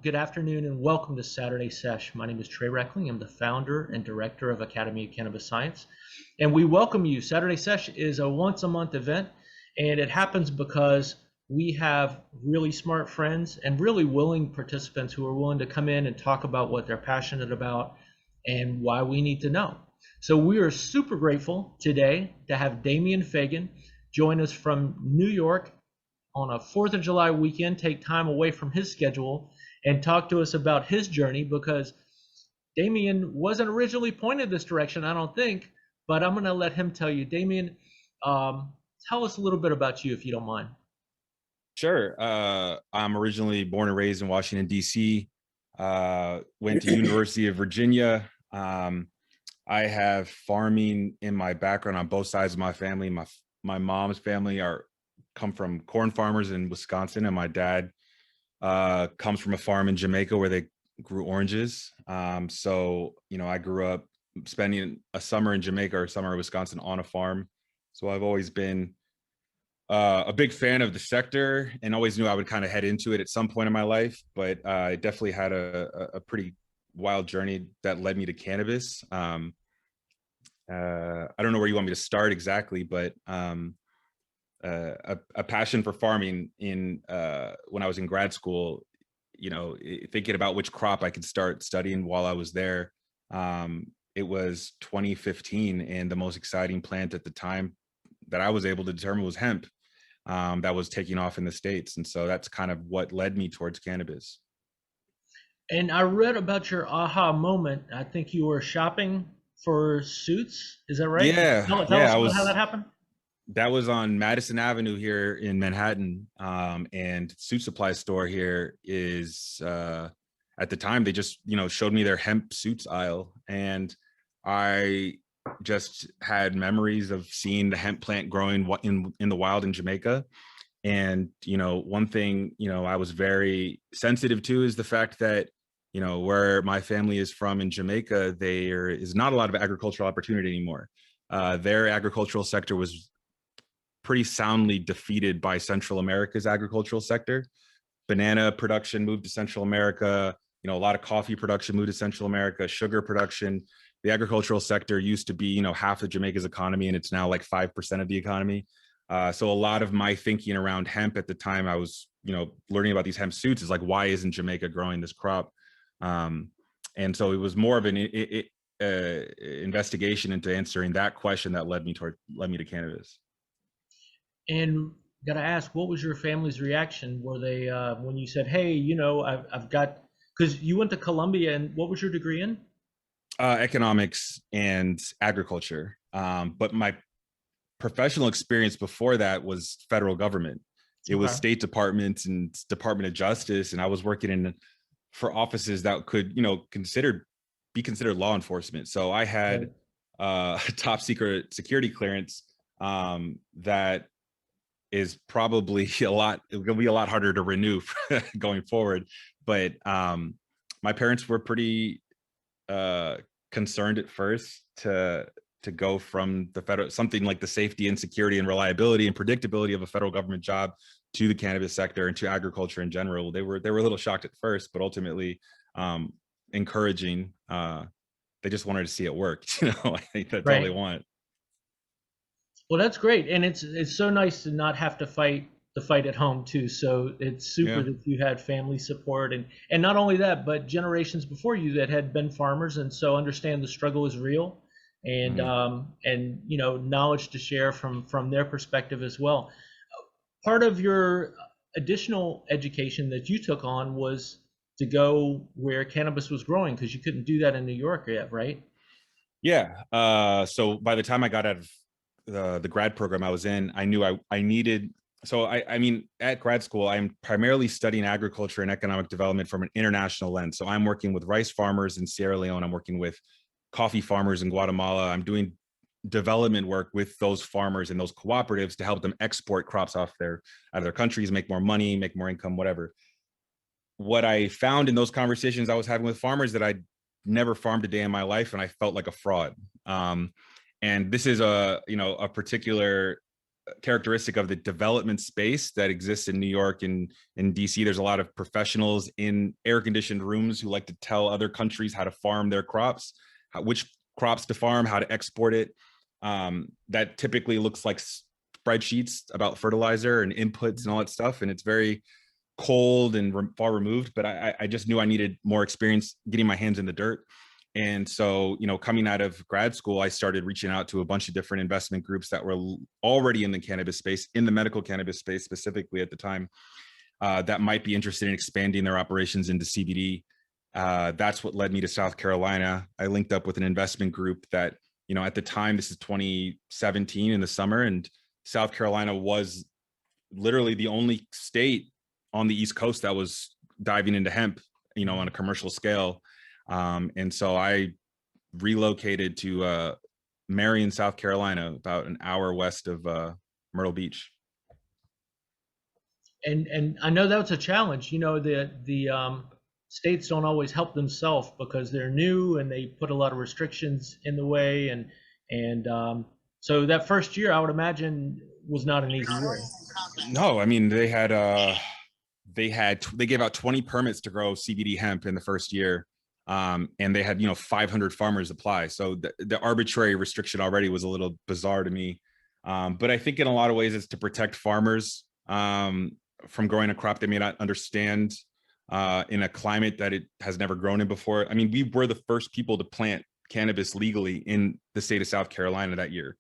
good afternoon, and welcome to Saturday Sesh. My name is Trey Reckling. I'm the founder and director of Academy of Cannabis Science, and we welcome you. Saturday Sesh is a once-a-month event, and it happens because we have really smart friends and really willing participants who are willing to come in and talk about what they're passionate about and why we need to know. So we are super grateful today to have Damian Fagon join us from New York on a 4th of July weekend, take time away from his schedule and talk to us about his journey, because Damian wasn't originally pointed this direction, I don't think, but I'm going to let him tell you. Damian, tell us a little bit about you, if you don't mind. Sure. I'm originally born and raised in Washington, D.C., went to University of Virginia. I have farming in my background on both sides of my family. My mom's family come from corn farmers in Wisconsin, and my dad comes from a farm in Jamaica where they grew oranges. So, I grew up spending a summer in Jamaica or a summer in Wisconsin on a farm. So I've always been a big fan of the sector and always knew I would kind of head into it at some point in my life, but I definitely had a pretty wild journey that led me to cannabis. I don't know where you want me to start exactly, but a passion for farming when I was in grad school, thinking about which crop I could start studying while I was there. It was 2015, and the most exciting plant at the time that I was able to determine was hemp. That was taking off in the States. And so that's kind of what led me towards cannabis. And I read about your aha moment. I think you were shopping for suits. Is that right? Yeah. Tell Yeah. us about how that happened. That was on Madison Avenue here in Manhattan. And Suit Supply store here is, at the time, they just, showed me their hemp suits aisle. And I just had memories of seeing the hemp plant growing in the wild in Jamaica. And, one thing, I was very sensitive to is the fact that, where my family is from in Jamaica, there is not a lot of agricultural opportunity anymore. Their agricultural sector was pretty soundly defeated by Central America's agricultural sector. Banana production moved to Central America. A lot of coffee production moved to Central America, sugar production. The agricultural sector used to be, half of Jamaica's economy, and it's now like 5% of the economy. So a lot of my thinking around hemp at the time I was, learning about these hemp suits is like, why isn't Jamaica growing this crop? And so it was more of an investigation into answering that question that led me to cannabis. And gotta ask, what was your family's reaction? Were they when you said, "Hey, I've got," because you went to Columbia, and what was your degree in? Economics and agriculture. But my professional experience before that was federal government. It was Okay. State Department and Department of Justice, and I was working for offices that could, be considered law enforcement. So I had top secret security clearance that is probably going to be a lot harder to renew going forward. But my parents were pretty concerned at first to go from the federal, something like the safety and security and reliability and predictability of a federal government job, to the cannabis sector and to agriculture in general. They were a little shocked at first, but ultimately encouraging. They just wanted to see it work. I think that's all they Right. want. Well, that's great, and it's so nice to not have to fight the fight at home too. So it's super Yeah. that you had family support, and not only that, but generations before you that had been farmers, and so understand the struggle is real, and Mhm. knowledge to share from their perspective as well. Part of your additional education that you took on was to go where cannabis was growing, because you couldn't do that in New York yet, right? Yeah. So by the time I got out of the grad program I was in, I knew I needed. So I mean, at grad school, I'm primarily studying agriculture and economic development from an international lens. So I'm working with rice farmers in Sierra Leone. I'm working with coffee farmers in Guatemala. I'm doing development work with those farmers and those cooperatives to help them export crops out of their countries, make more money, make more income, whatever. What I found in those conversations I was having with farmers, that I'd never farmed a day in my life, and I felt like a fraud. And this is a particular characteristic of the development space that exists in New York and in DC. There's a lot of professionals in air-conditioned rooms who like to tell other countries how to farm their crops, which crops to farm, how to export it. That typically looks like spreadsheets about fertilizer and inputs and all that stuff. And it's very cold and far removed, but I just knew I needed more experience getting my hands in the dirt. And so, coming out of grad school, I started reaching out to a bunch of different investment groups that were already in the cannabis space, in the medical cannabis space specifically at the time, that might be interested in expanding their operations into CBD. That's what led me to South Carolina. I linked up with an investment group that, at the time, this is 2017 in the summer, and South Carolina was literally the only state on the East Coast that was diving into hemp, on a commercial scale. And so I relocated to Marion, South Carolina, about an hour west of Myrtle Beach. And I know that's a challenge. The states don't always help themselves because they're new and they put a lot of restrictions in the way. And so that first year, I would imagine, was not an easy year. No, I mean, they gave out 20 permits to grow CBD hemp in the first year. And they had 500 farmers apply, so the arbitrary restriction already was a little bizarre to me, but I think in a lot of ways it's to protect farmers from growing a crop they may not understand in a climate that it has never grown in before. I mean, we were the first people to plant cannabis legally in the state of South Carolina that year,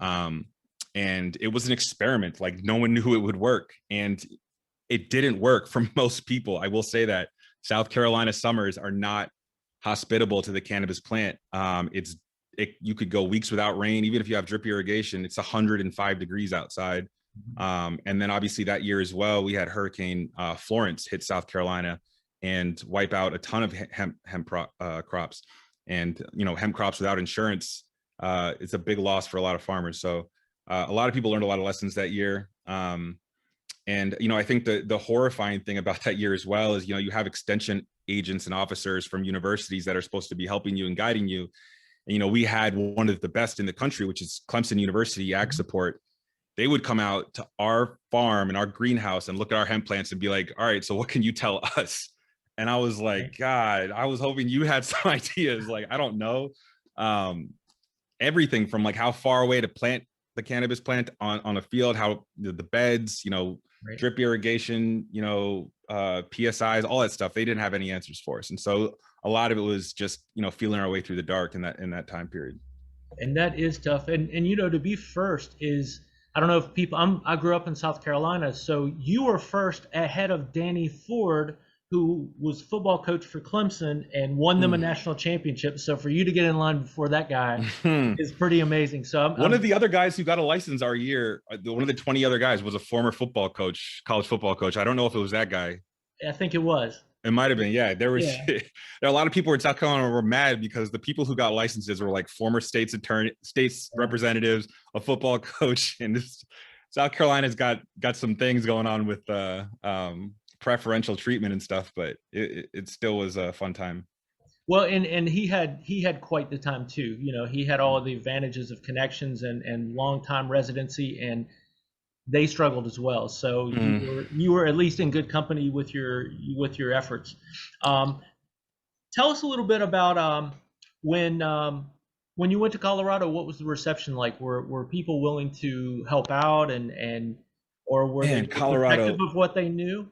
and it was an experiment. Like, no one knew it would work, and it didn't work for most people. I will say that South Carolina summers are not hospitable to the cannabis plant. You could go weeks without rain, even if you have drip irrigation. It's 105 degrees outside. And then obviously that year as well, we had Hurricane Florence hit South Carolina and wipe out a ton of hemp crops. And hemp crops without insurance, it's a big loss for a lot of farmers. So a lot of people learned a lot of lessons that year. And I think the horrifying thing about that year as well is, you have extension agents and officers from universities that are supposed to be helping you and guiding you. And, we had one of the best in the country, which is Clemson University Ag Support. They would come out to our farm and our greenhouse and look at our hemp plants and be like, all right, so what can you tell us? And I was like, God, I was hoping you had some ideas. Like, I don't know. Everything from like how far away to plant the cannabis plant on a field, how the beds, drip irrigation, PSIs, all that stuff. They didn't have any answers for us. And so a lot of it was just, feeling our way through the dark in that time period. And that is tough. And to be first is, I don't know if people, I grew up in South Carolina, so you were first ahead of Danny Ford, who was football coach for Clemson and won them a national championship. So for you to get in line before that guy is pretty amazing. So one of the other guys who got a license our year, one of the 20 other guys, was a former football coach, college football coach. I don't know if it was that guy. I think it was. It might have been. Yeah, there was. Yeah. There are a lot of people in South Carolina were mad because the people who got licenses were like former states representatives, a football coach, and South Carolina's got some things going on with preferential treatment and stuff, but it still was a fun time. Well, and he had quite the time too. He had all of the advantages of connections and long time residency, and they struggled as well. So you were at least in good company with your efforts. Tell us a little bit about when you went to Colorado. What was the reception like? Were people willing to help out or were they protective of what they knew?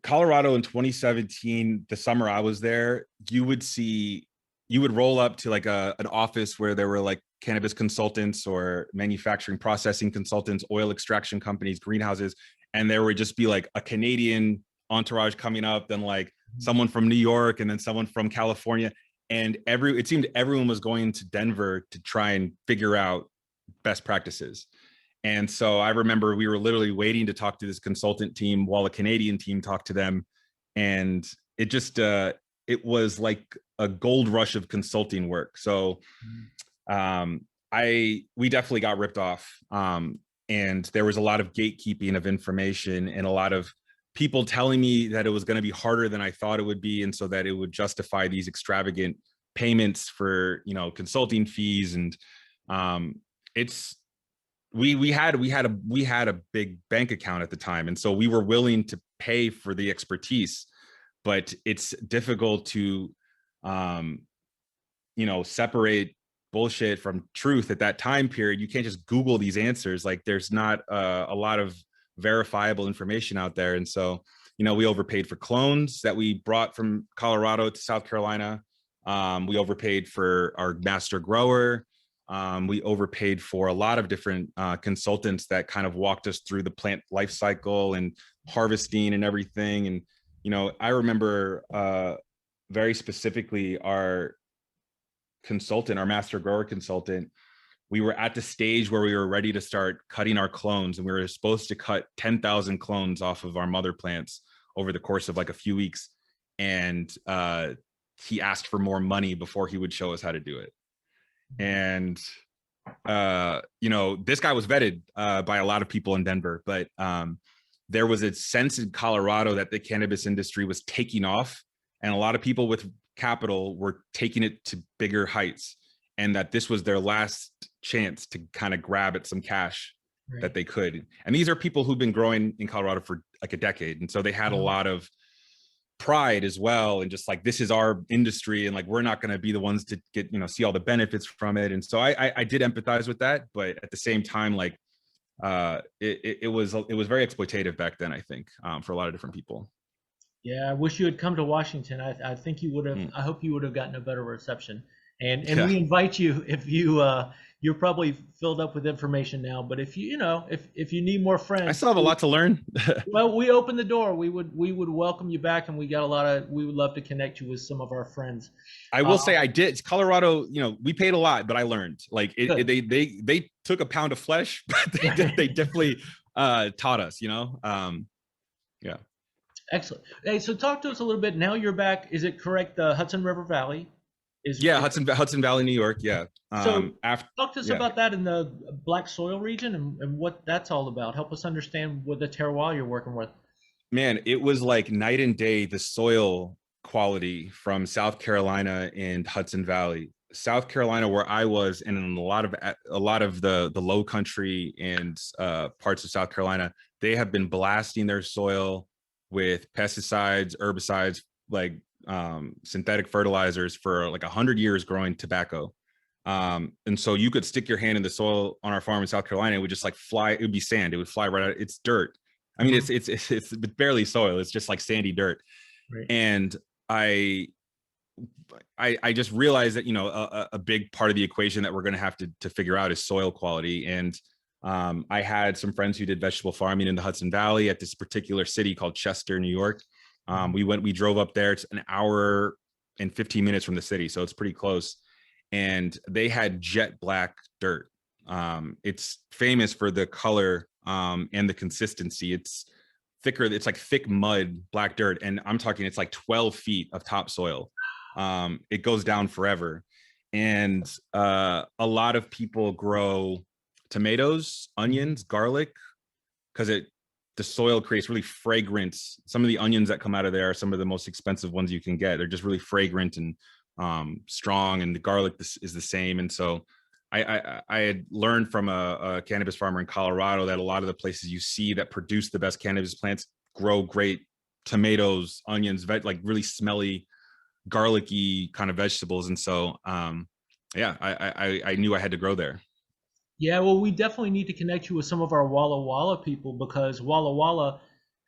Colorado in 2017, the summer I was there, you would roll up to like an office where there were like cannabis consultants or manufacturing processing consultants, oil extraction companies, greenhouses, and there would just be like a Canadian entourage coming up, then like someone from New York, and then someone from California, and it seemed everyone was going to Denver to try and figure out best practices. And so I remember we were literally waiting to talk to this consultant team while a Canadian team talked to them. And it just, it was like a gold rush of consulting work. So we definitely got ripped off. And there was a lot of gatekeeping of information and a lot of people telling me that it was going to be harder than I thought it would be. And so that it would justify these extravagant payments for, consulting fees. And we had a big bank account at the time, and so we were willing to pay for the expertise, but it's difficult to separate bullshit from truth at that time period. You can't just Google these answers. Like there's not a lot of verifiable information out there. And so, we overpaid for clones that we brought from Colorado to South Carolina. We overpaid for our master grower. We overpaid for a lot of different consultants that kind of walked us through the plant life cycle and harvesting and everything. And, I remember very specifically our consultant, our master grower consultant, we were at the stage where we were ready to start cutting our clones, and we were supposed to cut 10,000 clones off of our mother plants over the course of like a few weeks. And he asked for more money before he would show us how to do it. And this guy was vetted by a lot of people in Denver, but there was a sense in Colorado that the cannabis industry was taking off, and a lot of people with capital were taking it to bigger heights, and that this was their last chance to kind of grab at some cash that they could. And these are people who've been growing in Colorado for like a decade, and so they had a lot of pride as well, and just like, this is our industry, and like, we're not going to be the ones to get see all the benefits from it. And so I did empathize with that, but at the same time, like it was very exploitative back then, I think, for a lot of different people. Yeah, I wish you had come to Washington. I think you would have. I hope you would have gotten a better reception. And Yeah. we invite you, if you're probably filled up with information now, but if if you need more friends, I still have a lot to learn. well, we open the door. We would welcome you back, and we would love to connect you with some of our friends. I will say I did. Colorado, we paid a lot, but I learned. Like they took a pound of flesh, but they definitely taught us. Yeah. Excellent. Hey, so talk to us a little bit. Now you're back. Is it correct? The Hudson River Valley is. Yeah, Hudson Valley, New York. Yeah. So talk to us about that in the black soil region and what that's all about. Help us understand what the terroir you're working with. Man, it was like night and day, the soil quality from South Carolina and Hudson Valley. South Carolina, where I was, and in a lot of the low country and parts of South Carolina, they have been blasting their soil with pesticides, herbicides, like synthetic fertilizers for like 100 years growing tobacco. And so you could stick your hand in the soil on our farm in South Carolina, it would just like fly. It would be sand. It would fly right out. It's dirt. I mean, it's barely soil. It's just like sandy dirt. Right. And I just realized that, a big part of the equation that we're going to have to figure out is soil quality. And I had some friends who did vegetable farming in the Hudson Valley at this particular city called Chester, New York. We drove up there. It's an hour and 15 minutes from the city, so it's pretty close. And they had jet black dirt. It's famous for the color and the consistency. It's thicker. It's like thick mud, black dirt. And I'm talking, it's like 12 feet of topsoil. It goes down forever. And a lot of people grow tomatoes, onions, garlic, because the soil creates really fragrant. Some of the onions that come out of there are some of the most expensive ones you can get. They're just really fragrant and strong, and the garlic is the same. And so I had learned from a cannabis farmer in Colorado that a lot of the places you see that produce the best cannabis plants grow great tomatoes, onions, like really smelly, garlicky kind of vegetables. And so I knew I had to grow there. Yeah, well, we definitely need to connect you with some of our Walla Walla people, because Walla Walla,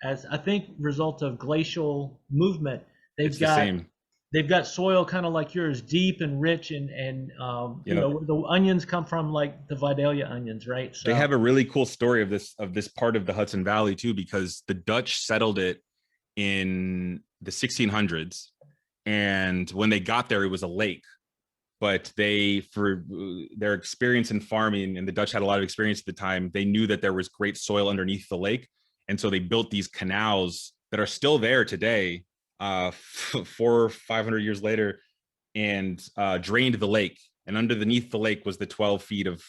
as I think result of glacial movement, they've got soil kind of like yours, deep and rich, and the onions come from like the Vidalia onions, right? So they have a really cool story of this part of the Hudson Valley too, because the Dutch settled it in the 1600s, and when they got there, it was a lake. But for their experience in farming, and the Dutch had a lot of experience at the time, they knew that there was great soil underneath the lake. And so they built these canals that are still there today, 400 or 500 years later, and drained the lake. And underneath the lake was the 12 feet of,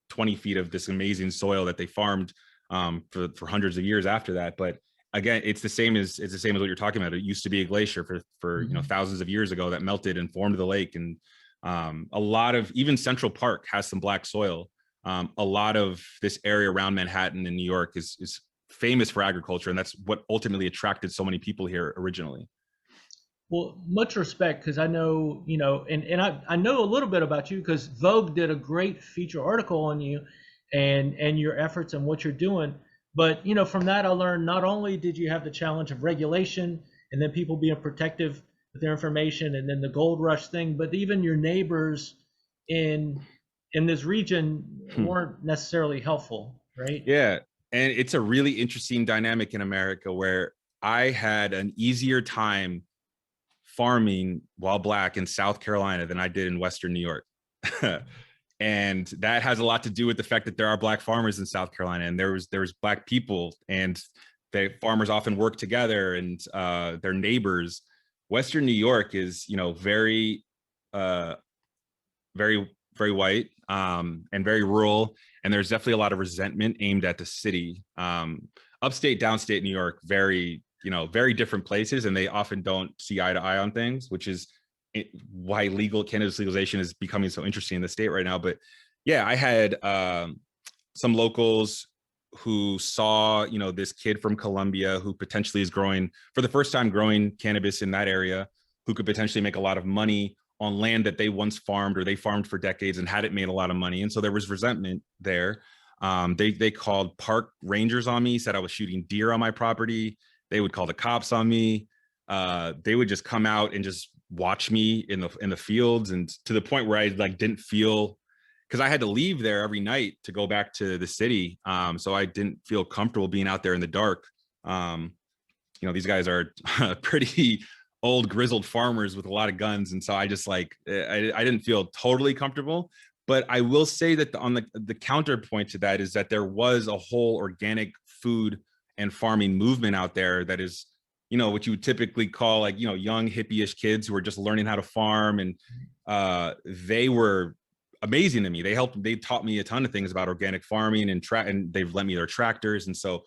20 feet of this amazing soil that they farmed for hundreds of years after that. But again, it's the same as what you're talking about. It used to be a glacier for thousands of years ago that melted and formed the lake. And a lot of, even Central Park has some black soil. a lot of this area around Manhattan in New York is famous for agriculture, and that's what ultimately attracted so many people here originally. Well, much respect, because I know, I know a little bit about you because Vogue did a great feature article on you and your efforts and what you're doing. But, from that, I learned not only did you have the challenge of regulation and then people being protective with their information and then the gold rush thing, but even your neighbors in this region weren't necessarily helpful, right? Yeah. And it's a really interesting dynamic in America where I had an easier time farming while Black in South Carolina than I did in Western New York. And that has a lot to do with the fact that there are Black farmers in South Carolina, and there was Black people, and the farmers often work together, and their neighbors. Western New York is, very, very, very white, and very rural, and there's definitely a lot of resentment aimed at the city. Upstate, downstate New York, very different places, and they often don't see eye to eye on things, which is why cannabis legalization is becoming so interesting in the state right now. But yeah, I had some locals who saw, this kid from Colombia who potentially is growing for the first time growing cannabis in that area, who could potentially make a lot of money on land that they once farmed or they farmed for decades and hadn't made a lot of money. And so there was resentment there. They called park rangers on me, said I was shooting deer on my property. They would call the cops on me. They would just come out and just watch me in the fields, and to the point where I didn't feel, because I had to leave there every night to go back to the city. So I didn't feel comfortable being out there in the dark. These guys are pretty old grizzled farmers with a lot of guns, and so I just I didn't feel totally comfortable. But I will say that on the counterpoint to that is that there was a whole organic food and farming movement out there that is, what you would typically call young hippie-ish kids who are just learning how to farm. And they were amazing to me. They taught me a ton of things about organic farming, and they've lent me their tractors. And so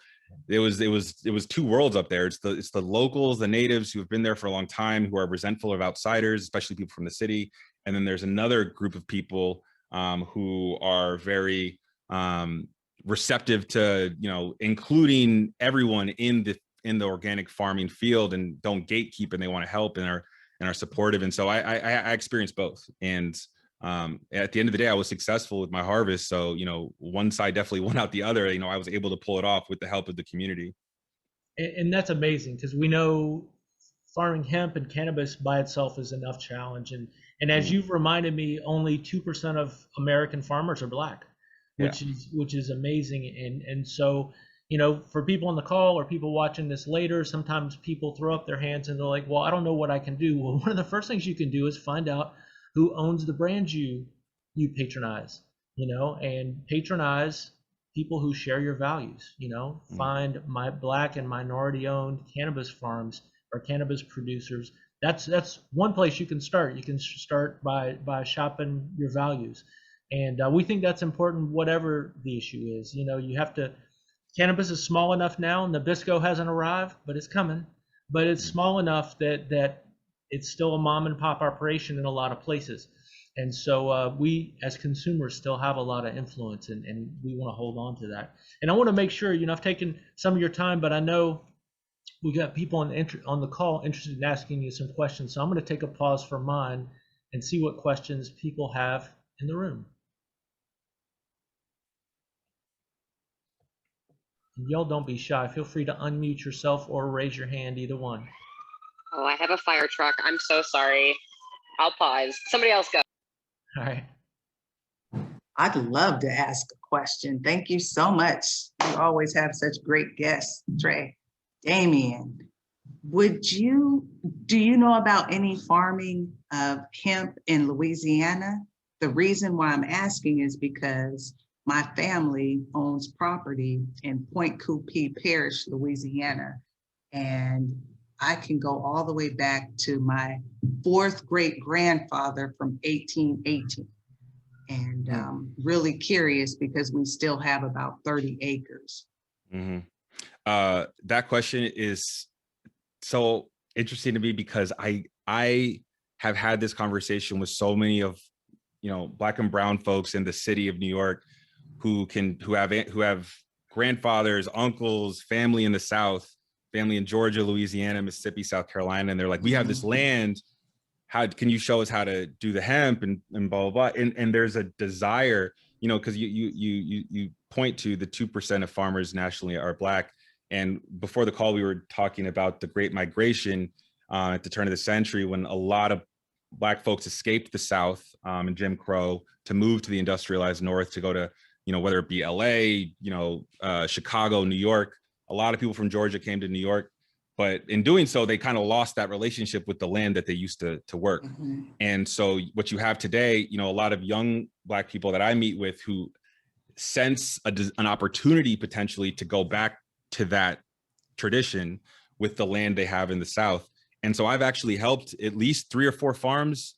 it was two worlds up there. It's the locals, the natives who have been there for a long time, who are resentful of outsiders, especially people from the city. And then there's another group of people who are very receptive to, including everyone in the organic farming field, and don't gatekeep, and they want to help, and are supportive. And so I experienced both. And at the end of the day, I was successful with my harvest. So, one side definitely won out the other. I was able to pull it off with the help of the community. And that's amazing, because we know farming hemp and cannabis by itself is enough challenge. And as you've reminded me, only 2% of American farmers are Black, which is amazing. And so, for people on the call or people watching this later, sometimes people throw up their hands and they're like, well, I don't know what I can do. Well, one of the first things you can do is find out who owns the brands you patronize, and patronize people who share your values. Find my Black and minority owned cannabis farms or cannabis producers. That's one place you can start. You can start by shopping your values. And we think that's important, whatever the issue is. You have to, cannabis is small enough now, and Nabisco hasn't arrived, but it's coming. But it's small enough that it's still a mom and pop operation in a lot of places. And so we as consumers still have a lot of influence, and we want to hold on to that. And I want to make sure, I've taken some of your time, but I know we got people on the call interested in asking you some questions. So I'm going to take a pause for mine and see what questions people have in the room. And y'all don't be shy. Feel free to unmute yourself or raise your hand, either one. Oh, I have a fire truck. I'm so sorry. I'll pause. Somebody else go. All right. I'd love to ask a question. Thank you so much. You always have such great guests, Trey. Damian, do you know about any farming of hemp in Louisiana? The reason why I'm asking is because my family owns property in Point Coupee Parish, Louisiana, and I can go all the way back to my fourth great grandfather from 1818. And really curious because we still have about 30 acres. Mm-hmm. That question is so interesting to me because I have had this conversation with so many of, Black and brown folks in the city of New York who have grandfathers, uncles, family in the South, family in Georgia, Louisiana, Mississippi, South Carolina, and they're like, we have this land. How can you show us how to do the hemp and blah blah blah? And there's a desire, you know, because you point to the 2% of farmers nationally are Black. And before the call, we were talking about the Great Migration at the turn of the century, when a lot of Black folks escaped the South and Jim Crow to move to the industrialized North, to go to, you know, whether it be LA, you know, Chicago, New York. A lot of people from Georgia came to New York, but in doing so, they kind of lost that relationship with the land that they used to work. Mhm. And so what you have today, you know, a lot of young Black people that I meet with who sense an opportunity potentially to go back to that tradition with the land they have in the South. And so I've actually helped at least 3 or 4 farms,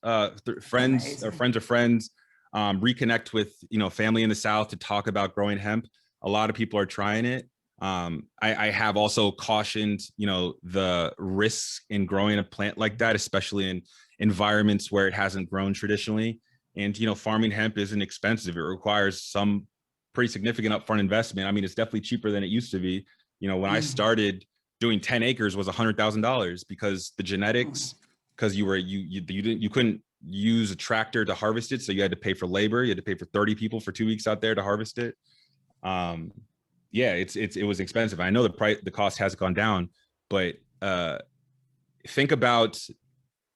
friends Amazing. or friends of friends, reconnect with, you know, family in the South to talk about growing hemp. A lot of people are trying it. I have also cautioned, you know, the risks in growing a plant like that, especially in environments where it hasn't grown traditionally. And, you know, farming hemp isn't expensive. It requires some pretty significant upfront investment. I mean, it's definitely cheaper than it used to be. You know, when I started doing 10 acres was $100,000 because the genetics, because you couldn't use a tractor to harvest it. So you had to pay for labor. You had to pay for 30 people for 2 weeks out there to harvest it. Yeah, it was expensive. I know the cost has gone down, but think about,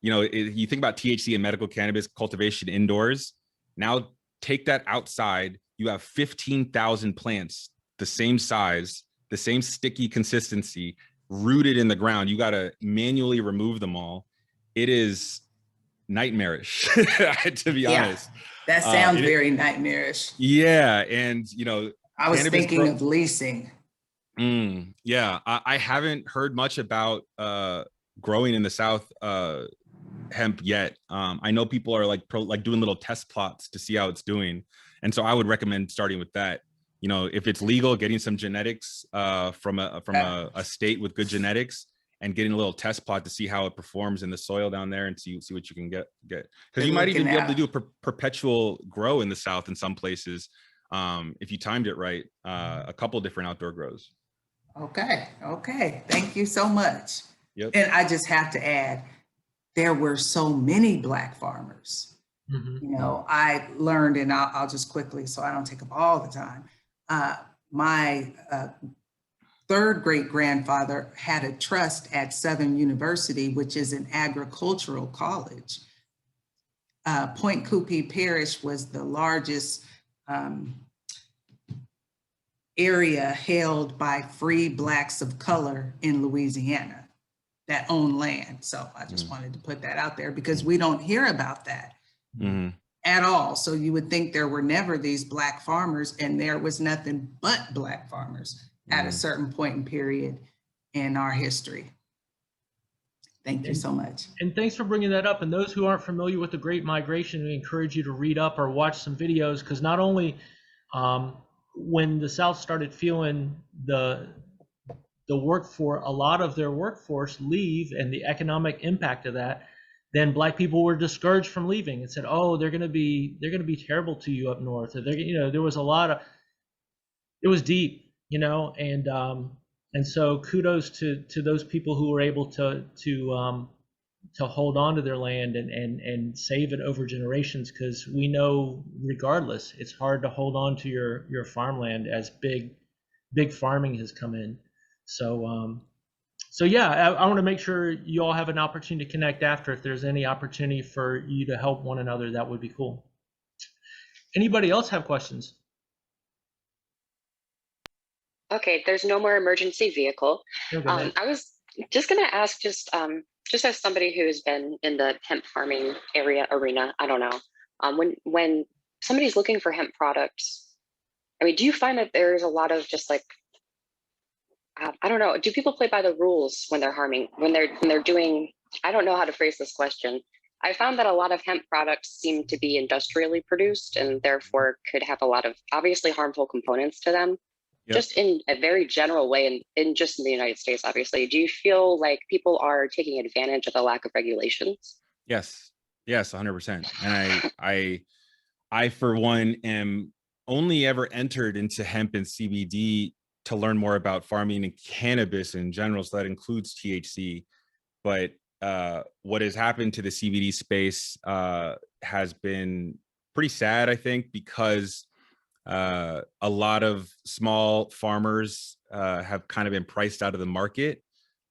you know, you think about THC and medical cannabis cultivation indoors. Now take that outside. You have 15,000 plants, the same size, the same sticky consistency, rooted in the ground. You got to manually remove them all. It is nightmarish, to be honest. That sounds very nightmarish. Yeah, and you know, I was thinking of leasing. Yeah, I haven't heard much about growing in the South hemp yet. I know people are like doing little test plots to see how it's doing, and so I would recommend starting with that. You know, if it's legal, getting some genetics from a state with good genetics, and getting a little test plot to see how it performs in the soil down there, and see what you can get. Because you might even be able to do a perpetual grow in the South in some places, if you timed it right. A couple different outdoor grows. Okay. Thank you so much. Yep. And I just have to add, there were so many Black farmers. Mhm. You know, I learned, and I'll just quickly, so I don't take up all the time. My third great grandfather had a trust at Southern University, which is an agricultural college. Point Coupee Parish was the largest area held by free Blacks of color in Louisiana that own land. So I just wanted to put that out there because we don't hear about that at all. So you would think there were never these Black farmers, and there was nothing but Black farmers at a certain point in period in our history. Thank you so much. And thanks for bringing that up. And those who aren't familiar with the Great Migration, we encourage you to read up or watch some videos, because not only when the South started feeling the workforce, a lot of their workforce leave, and the economic impact of that, then Black people were discouraged from leaving and said, "Oh, they're going to be terrible to you up north." Or there was a lot of, it was deep, and so kudos to those people who were able to hold on to their land and save it over generations, because we know regardless, it's hard to hold on to your farmland as big farming has come in. So yeah, I want to make sure you all have an opportunity to connect after. If there's any opportunity for you to help one another, that would be cool. Anybody else have questions? Okay, there's no more emergency vehicle. Okay. I was just going to ask, just as somebody who's been in the hemp farming arena, I don't know, when somebody's looking for hemp products, I mean, do you find that there's a lot of just like, I don't know, do people play by the rules when they're harming, when they're doing, I don't know how to phrase this question. I found that a lot of hemp products seem to be industrially produced and therefore could have a lot of obviously harmful components to them. Yep. Just in a very general way, and in just in the United States, obviously, do you feel like people are taking advantage of the lack of regulations? Yes, 100%. And I for one am only ever entered into hemp and CBD to learn more about farming and cannabis in general. So that includes THC. But what has happened to the CBD space has been pretty sad, I think, because a lot of small farmers have kind of been priced out of the market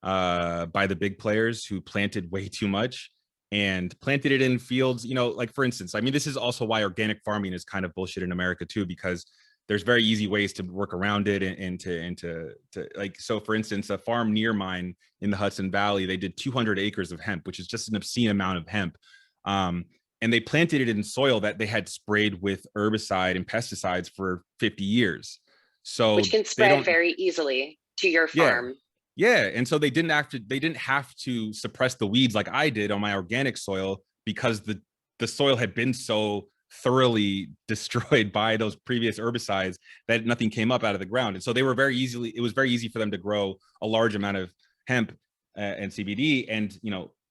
by the big players who planted way too much and planted it in fields, like for instance, I mean, this is also why organic farming is kind of bullshit in America too, because there's very easy ways to work around it and to like, so for instance, a farm near mine in the Hudson Valley, they did 200 acres of hemp, which is just an obscene amount of hemp. And they planted it in soil that they had sprayed with herbicide and pesticides for 50 years. So which can spread very easily to your farm. Yeah, and so they didn't have to suppress the weeds like I did on my organic soil, because the soil had been so thoroughly destroyed by those previous herbicides that nothing came up out of the ground. And so it was very easy for them to grow a large amount of hemp and CBD. And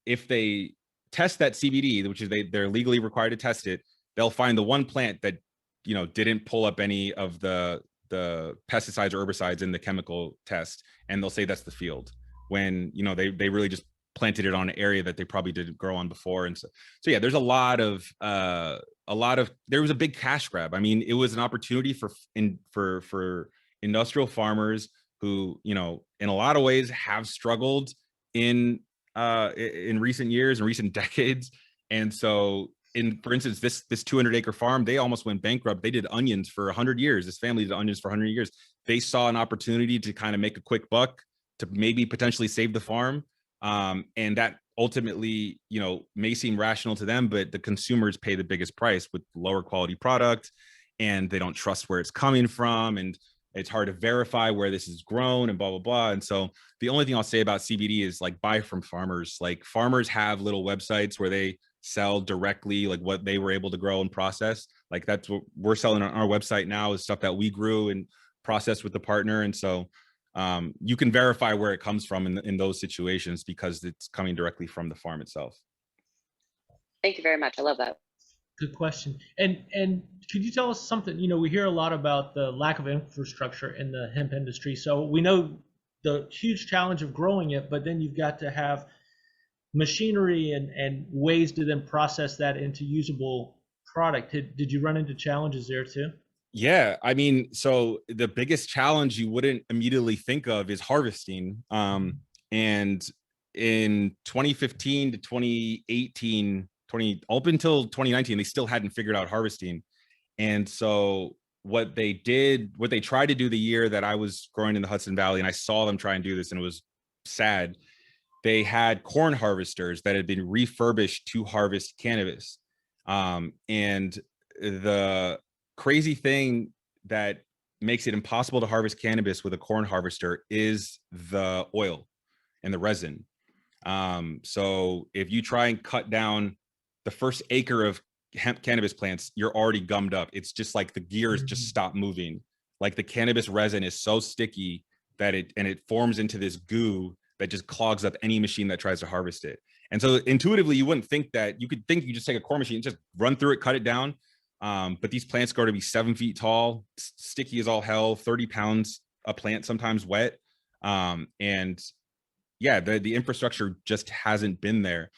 if they test that CBD, which is they're legally required to test it, they'll find the one plant that didn't pull up any of the pesticides or herbicides in the chemical test, and they'll say that's the field, when they really just planted it on an area that they probably didn't grow on before. And so yeah, there's a lot of there was a big cash grab. I mean, it was an opportunity for industrial farmers who in a lot of ways have struggled in recent years and recent decades. And so for instance, this 200-acre farm, they almost went bankrupt. They did onions for 100 years. This family did onions for 100 years. They saw an opportunity to kind of make a quick buck to maybe potentially save the farm. And that ultimately, may seem rational to them, but the consumers pay the biggest price with lower quality product, and they don't trust where it's coming from. And it's hard to verify where this is grown and blah, blah, blah. And so the only thing I'll say about CBD is like, buy from farmers. Like, farmers have little websites where they sell directly like what they were able to grow and process. Like, that's what we're selling on our website now, is stuff that we grew and processed with the partner. And so you can verify where it comes from in those situations, because it's coming directly from the farm itself. Thank you very much. I love that. Good question. And could you tell us something? We hear a lot about the lack of infrastructure in the hemp industry. So we know the huge challenge of growing it, but then you've got to have machinery and ways to then process that into usable product. Did you run into challenges there too? Yeah, I mean, so the biggest challenge you wouldn't immediately think of is harvesting. And in 2015 to 2018, up until 2019, they still hadn't figured out harvesting. And so what they tried to do the year that I was growing in the Hudson Valley, and I saw them try and do this, and it was sad. They had corn harvesters that had been refurbished to harvest cannabis. And the crazy thing that makes it impossible to harvest cannabis with a corn harvester is the oil and the resin. So if you try and cut down the first acre of hemp cannabis plants, you're already gummed up. It's just like the gears just stop moving. Like, the cannabis resin is so sticky that it forms into this goo that just clogs up any machine that tries to harvest it. And so intuitively, you wouldn't think that. You could think you just take a corn machine, just run through it, cut it down. But these plants grow to be 7 feet tall, sticky as all hell, 30 pounds a plant, sometimes wet. And yeah, the infrastructure just hasn't been there.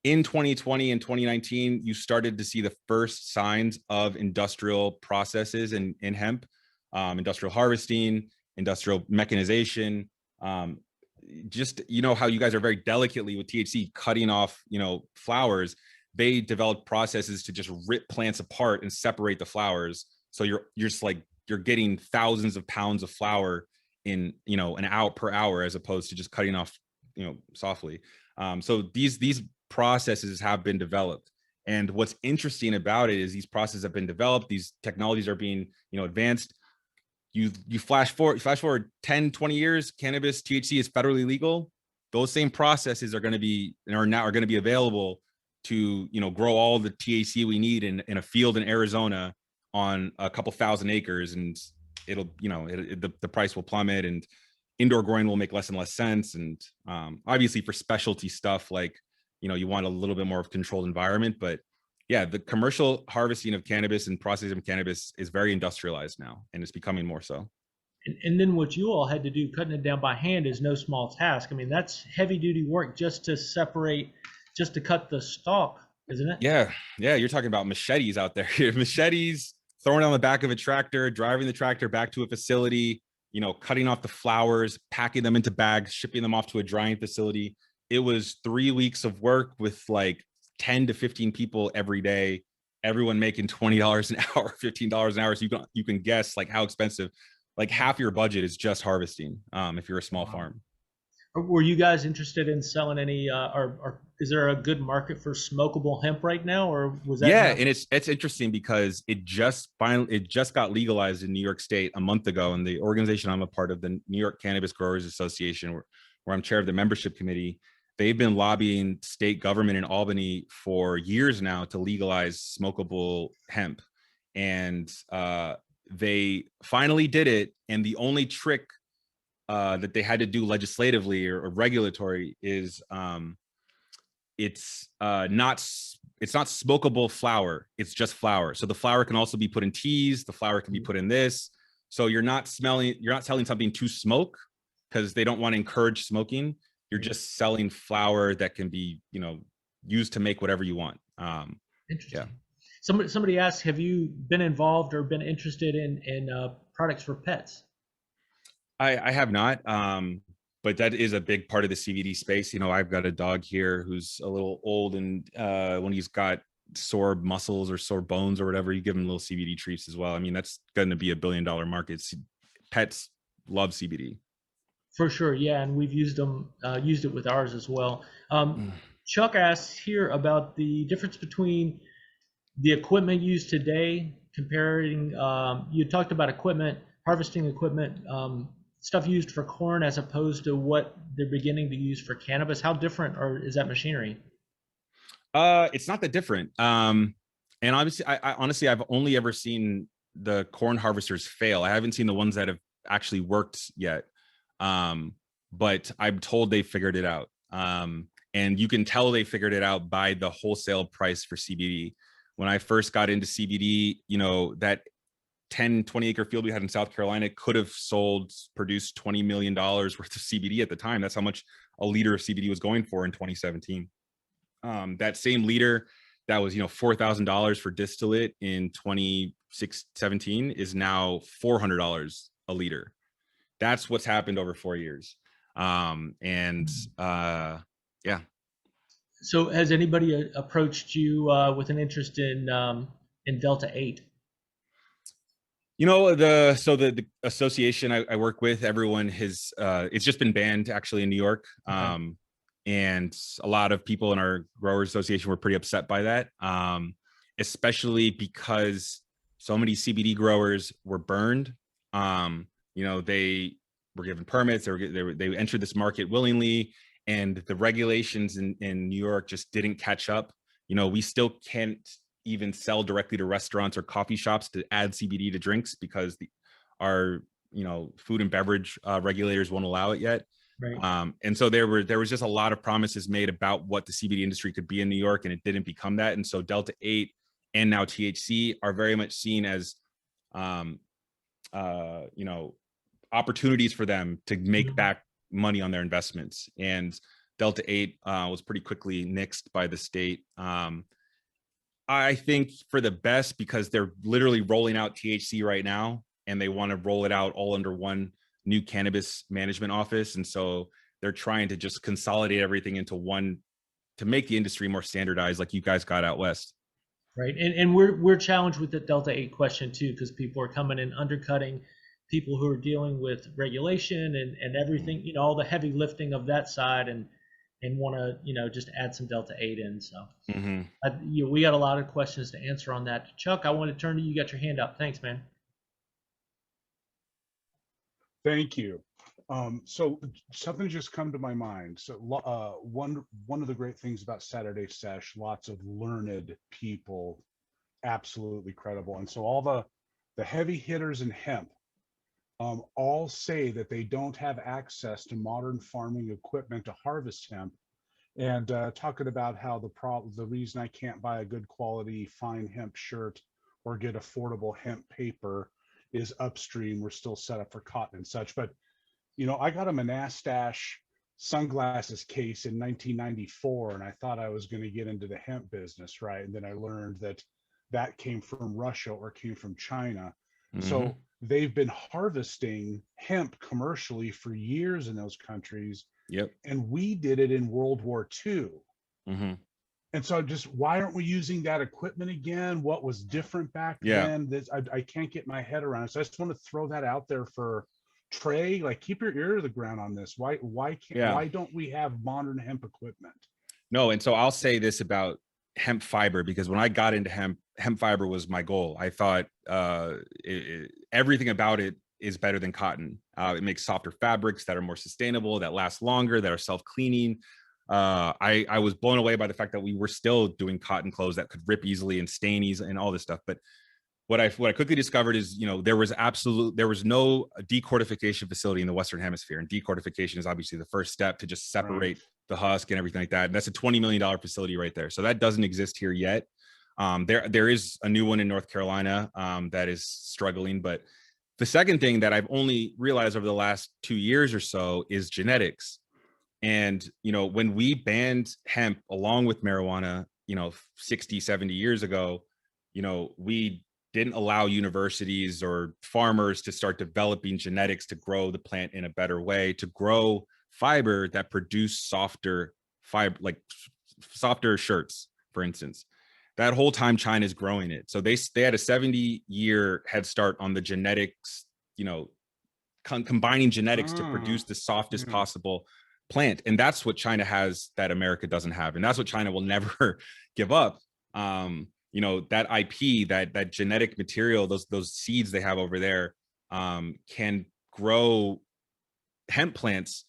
In 2020 and 2019, you started to see the first signs of industrial processes in hemp, industrial harvesting, industrial mechanization. Just, how you guys are very delicately with THC cutting off, flowers. They developed processes to just rip plants apart and separate the flowers. So you're just like, you're getting thousands of pounds of flower in, an hour per hour, as opposed to just cutting off, softly. So these processes have been developed. And what's interesting about it is these processes have been developed. These technologies are being, advanced. You flash forward 10, 20 years, cannabis, THC is federally legal. Those same processes are going to be available to, grow all the THC we need in a field in Arizona on a couple thousand acres. And it'll, the price will plummet, and indoor growing will make less and less sense. And obviously for specialty stuff, like, you want a little bit more of a controlled environment, but yeah, the commercial harvesting of cannabis and processing of cannabis is very industrialized now, and it's becoming more so. And then what you all had to do, cutting it down by hand, is no small task. I mean, that's heavy duty work just to separate, just to cut the stalk, isn't it? Yeah, yeah, you're talking about machetes out there. Machetes, throwing on the back of a tractor, driving the tractor back to a facility, cutting off the flowers, packing them into bags, shipping them off to a drying facility. It was 3 weeks of work with like 10 to 15 people every day, everyone making $20 an hour, $15 an hour. So you can guess like how expensive, like half your budget is just harvesting, if you're a small farm. Were you guys interested in selling any, or is there a good market for smokable hemp right now, or was that? Yeah, and it's interesting because it just got legalized in New York State a month ago, and the organization I'm a part of, the New York Cannabis Growers Association, where I'm chair of the membership committee, they've been lobbying state government in Albany for years now to legalize smokable hemp, and they finally did it. And the only trick that they had to do legislatively or regulatory is it's not smokable flower. It's just flower. So the flower can also be put in teas. The flower can be put in this. So you're not selling something to smoke, because they don't want to encourage smoking. You're just selling flower that can be, used to make whatever you want. Interesting. Yeah. Somebody asked, have you been involved or been interested in products for pets? I have not, but that is a big part of the CBD space. I've got a dog here who's a little old, and when he's got sore muscles or sore bones or whatever, you give him little CBD treats as well. I mean, that's going to be $1 billion market. Pets love CBD. For sure, yeah, and we've used it with ours as well. Chuck asks here about the difference between the equipment used today, comparing. You talked about harvesting equipment, stuff used for corn as opposed to what they're beginning to use for cannabis. How different is that machinery? It's not that different. And obviously, I honestly, I've only ever seen the corn harvesters fail. I haven't seen the ones that have actually worked yet. But I'm told they figured it out. And you can tell they figured it out by the wholesale price for CBD. When I first got into CBD, that 10, 20 acre field we had in South Carolina could have produced $20 million worth of CBD at the time. That's how much a liter of CBD was going for in 2017. That same liter that was, $4,000 for distillate in 2017 is now $400 a liter. That's what's happened over 4 years. Yeah. So has anybody approached you with an interest in Delta 8? The association I work with, everyone has it's just been banned actually in New York. Okay. And a lot of people in our growers association were pretty upset by that, especially because so many CBD growers were burned. They were given permits, they entered this market willingly, and the regulations in New York just didn't catch up. We still can't even sell directly to restaurants or coffee shops to add CBD to drinks because our food and beverage regulators won't allow it yet. Right. And so there was just a lot of promises made about what the CBD industry could be in New York, and it didn't become that. And so Delta 8 and now THC are very much seen as opportunities for them to make back money on their investments. And Delta 8 was pretty quickly nixed by the state. I think for the best, because they're literally rolling out THC right now, and they want to roll it out all under one new cannabis management office. And so they're trying to just consolidate everything into one to make the industry more standardized, like you guys got out west. Right. And we're challenged with the Delta 8 question too, because people are coming in undercutting people who are dealing with regulation and everything, all the heavy lifting of that side, and want to, just add some Delta 8 in. So we got a lot of questions to answer on that. Chuck, I want to turn to you. You got your hand up. Thanks, man. Thank you. So something just come to my mind. So one of the great things about Saturday Sesh, lots of learned people, absolutely credible. And so all the heavy hitters in hemp all say that they don't have access to modern farming equipment to harvest hemp and talking about how the reason I can't buy a good quality fine hemp shirt or get affordable hemp paper is upstream. We're still set up for cotton and such. But I got a Monastash sunglasses case in 1994, and I thought I was going to get into the hemp business, right? And then I learned that came from Russia or came from China. Mm-hmm. So they've been harvesting hemp commercially for years in those countries. Yep. And we did it in World War II. Mm-hmm. And so why aren't we using that equipment again? What was different back then? I can't get my head around it. So I just want to throw that out there for Trey. Like, keep your ear to the ground on this. Why don't we have modern hemp equipment? No, and so I'll say this about hemp fiber, because when I got into hemp fiber was my goal. I thought everything about it is better than cotton. It makes softer fabrics that are more sustainable, that last longer, that are self-cleaning. I was blown away by the fact that we were still doing cotton clothes that could rip easily and stain easily and all this stuff. But what I quickly discovered is, there was no decortification facility in the Western Hemisphere, and decortification is obviously the first step to just separate the husk and everything like that. And that's a $20 million facility right there. So that doesn't exist here yet. There is a new one in North Carolina that is struggling. But the second thing that I've only realized over the last 2 years or so is genetics. And, when we banned hemp along with marijuana, 60, 70 years ago, we didn't allow universities or farmers to start developing genetics to grow the plant in a better way, to grow fiber that produce softer fiber, like softer shirts, for instance. That whole time China's growing it. So they had a 70-year head start on the genetics, combining genetics to produce the softest possible plant. And that's what China has that America doesn't have. And that's what China will never give up. That IP, that genetic material, those seeds they have over there, can grow hemp plants.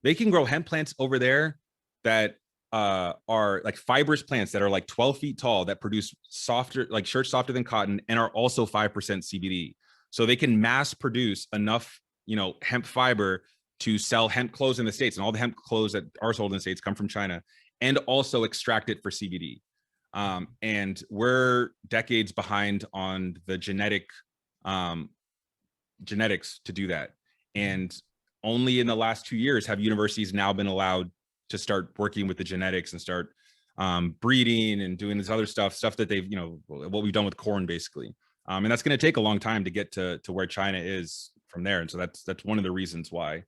They can grow hemp plants over there that are like fibrous plants that are like 12 feet tall, that produce softer, like shirts softer than cotton, and are also 5% CBD. So they can mass produce enough, hemp fiber to sell hemp clothes in the States. And all the hemp clothes that are sold in the States come from China, and also extract it for CBD. And we're decades behind on the genetics to do that. And only in the last 2 years have universities now been allowed to start working with the genetics and start breeding and doing this other stuff that they've, what we've done with corn, basically. And that's going to take a long time to get to where China is from there. And so that's one of the reasons why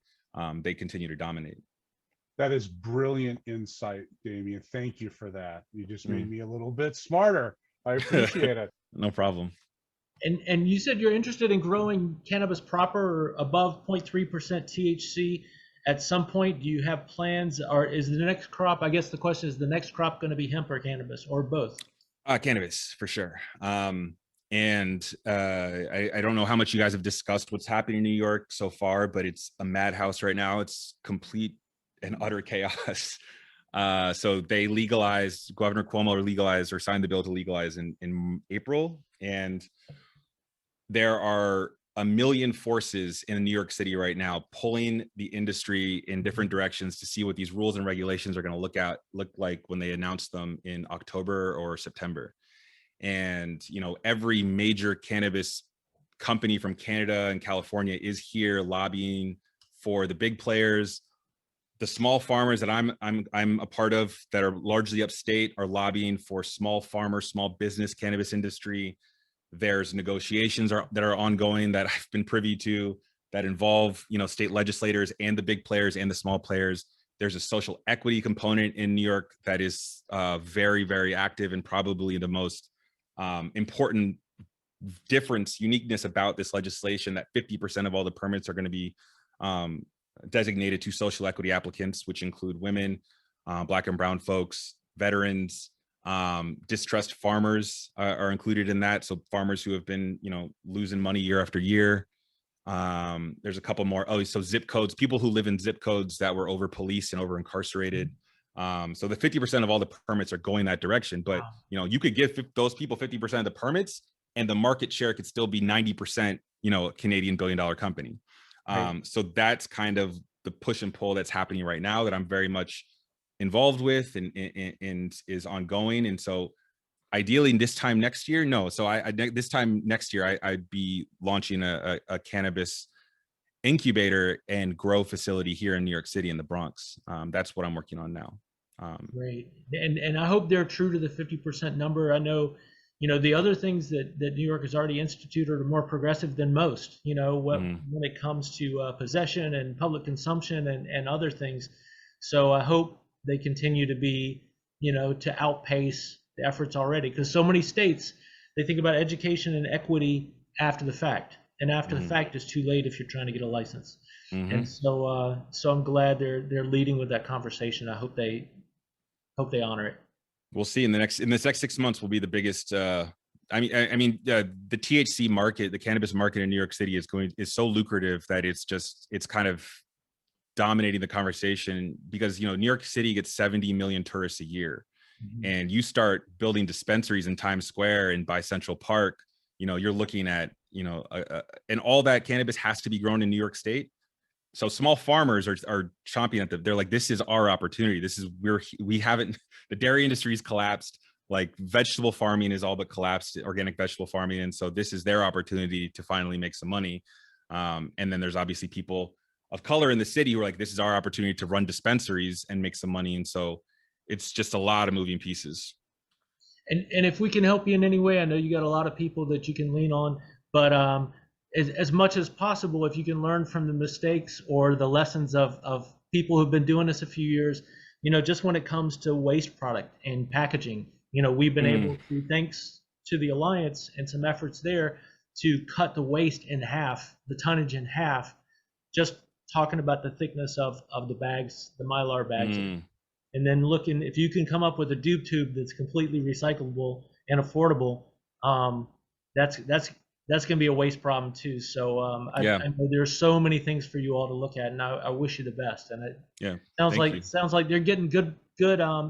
they continue to dominate. That is brilliant insight, Damian. Thank you for that. You just made me a little bit smarter. I appreciate it. No problem. And you said you're interested in growing cannabis proper or above 0.3% THC at some point. Do you have plans, or is the next crop, I guess the question is, the next crop going to be hemp or cannabis, or both? Cannabis for sure. I don't know how much you guys have discussed what's happening in New York so far, but it's a madhouse right now. It's complete and utter chaos. So they legalized, Governor Cuomo legalized or signed the bill to legalize in April. And there are a million forces in New York City right now pulling the industry in different directions to see what these rules and regulations are going to look like when they announce them in October or September. And, every major cannabis company from Canada and California is here lobbying for the big players. The small farmers that I'm a part of that are largely upstate are lobbying for small farmers, small business cannabis industry. There's negotiations that are ongoing that I've been privy to that involve, state legislators and the big players and the small players. There's a social equity component in New York that is very, very active, and probably the most important uniqueness about this legislation, that 50% of all the permits are going to be designated to social equity applicants, which include women, Black and brown folks, veterans, distressed farmers are included in that. So farmers who have been, losing money year after year. There's a couple more. So zip codes, people who live in zip codes that were over policed and over incarcerated. So the 50% of all the permits are going that direction. But, you could give those people 50% of the permits, and the market share could still be 90%, Canadian billion-dollar company. So that's kind of the push and pull that's happening right now that I'm very much involved with and is ongoing. And so ideally this time next year, no. So this time next year, I'd be launching a cannabis incubator and grow facility here in New York City in the Bronx. That's what I'm working on now. Great. And I hope they're true to the 50% number. I know, the other things that New York has already instituted are more progressive than most, when it comes to possession and public consumption and other things. So I hope they continue to be, to outpace the efforts already, because so many states, they think about education and equity after the fact. And after the fact is too late if you're trying to get a license. And so I'm glad they're leading with that conversation. I hope they honor it. We'll see in this next 6 months will be the biggest. The THC market, the cannabis market in New York City is so lucrative that it's kind of dominating the conversation, because New York City gets 70 million tourists a year, and you start building dispensaries in Times Square and by Central Park, you're looking at and all that cannabis has to be grown in New York State. So small farmers are chomping at they're like, this is our opportunity. We haven't, the dairy industry's collapsed, like vegetable farming is all but collapsed, organic vegetable farming. And so this is their opportunity to finally make some money. And then there's obviously people of color in the city who are like, this is our opportunity to run dispensaries and make some money. And so it's just a lot of moving pieces. And if we can help you in any way, I know you got a lot of people that you can lean on, but as much as possible, if you can learn from the mistakes or the lessons of people who've been doing this a few years, just when it comes to waste product and packaging, we've been able to, thanks to the Alliance and some efforts there, to cut the waste in half, the tonnage in half, just talking about the thickness of the bags, the Mylar bags. And then looking, if you can come up with a dupe tube that's completely recyclable and affordable, that's going to be a waste problem too. So I know there's so many things for you all to look at, and I wish you the best. And it sounds like they're getting good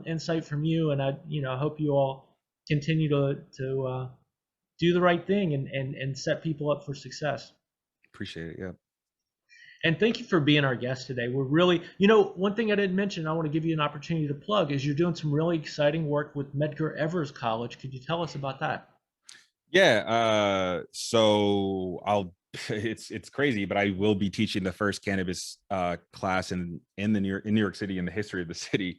insight from you, and I hope you all continue to do the right thing and set people up for success. Appreciate it. Yeah. And thank you for being our guest today. We're really, one thing I didn't mention, I want to give you an opportunity to plug, is you're doing some really exciting work with Medgar Evers College. Could you tell us about that? Yeah. So it's crazy, but I will be teaching the first cannabis class in New York City, in the history of the city.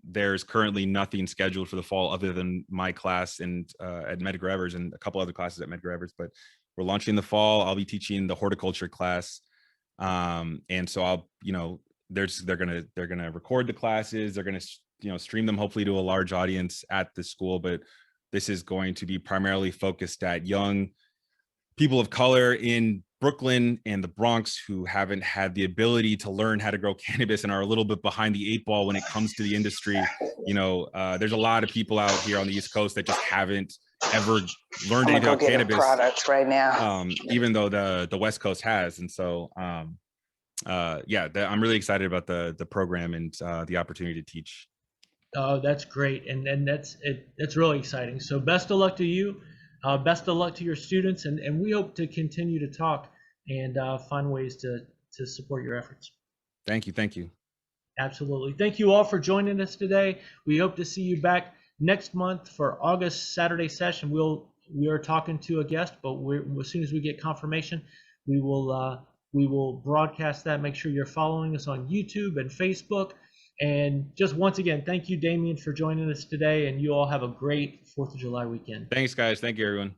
There's currently nothing scheduled for the fall other than my class and at Medgar Evers and a couple other classes at Medgar Evers, but we're launching in the fall. I'll be teaching the horticulture class. And so they're gonna record the classes. They're gonna stream them hopefully to a large audience at the school, but this is going to be primarily focused at young people of color in Brooklyn and the Bronx who haven't had the ability to learn how to grow cannabis and are a little bit behind the 8 ball when it comes to the industry. There's a lot of people out here on the East Coast that just haven't ever learned anything about cannabis products right now, even though the West Coast has. And so I'm really excited about the program and the opportunity to teach. Oh, that's great. And that's really exciting. So best of luck to you. Best of luck to your students. And we hope to continue to talk and find ways to support your efforts. Thank you. Absolutely. Thank you all for joining us today. We hope to see you back next month for August Saturday session. We are talking to a guest, but as soon as we get confirmation, we will broadcast that. Make sure you're following us on YouTube and Facebook. And just once again, thank you, Damian, for joining us today. And you all have a great 4th of July weekend. Thanks, guys. Thank you, everyone.